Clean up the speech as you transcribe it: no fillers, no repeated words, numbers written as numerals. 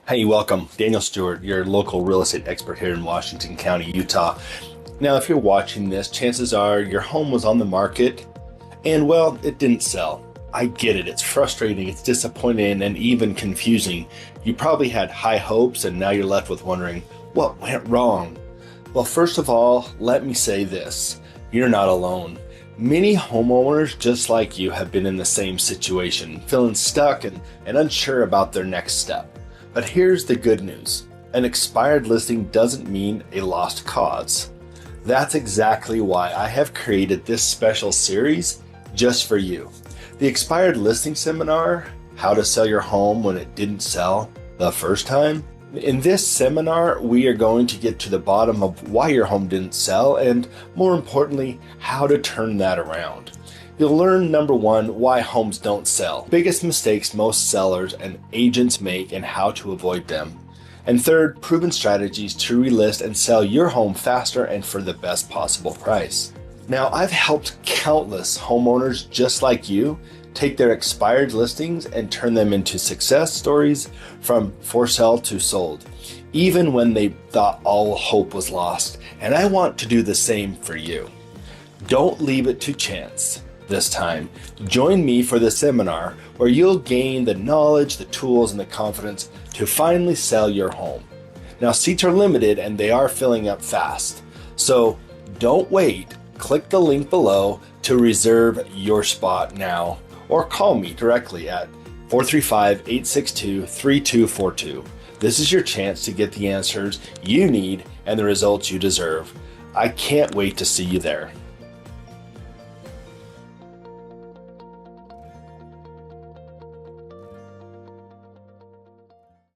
Hey, welcome. Daniel Stewart, your local real estate expert here in Washington County, Utah. Now, if you're watching this, chances are your home was on the market and, well, it didn't sell. I get it. It's frustrating, it's disappointing, and even confusing. You probably had high hopes and now you're left with wondering, what went wrong? Well, first of all, let me say this. You're not alone. Many homeowners just like you have been in the same situation, feeling stuck and unsure about their next step. But here's the good news. An expired listing doesn't mean a lost cause. That's exactly why I have created this special series just for you. The Expired Listing Seminar, How to Sell Your Home When It Didn't Sell the First Time. In this seminar, we are going to get to the bottom of why your home didn't sell and, more importantly, how to turn that around. You'll learn, number one, why homes don't sell, biggest mistakes most sellers and agents make and how to avoid them. And third, proven strategies to relist and sell your home faster and for the best possible price. Now, I've helped countless homeowners just like you take their expired listings and turn them into success stories from for sale to sold, even when they thought all hope was lost. And I want to do the same for you. Don't leave it to chance. This time, join me for the seminar where you'll gain the knowledge, the tools, and the confidence to finally sell your home. Now, seats are limited and they are filling up fast. So don't wait. Click the link below to reserve your spot now or call me directly at 435-862-3242. This is your chance to get the answers you need and the results you deserve. I can't wait to see you there.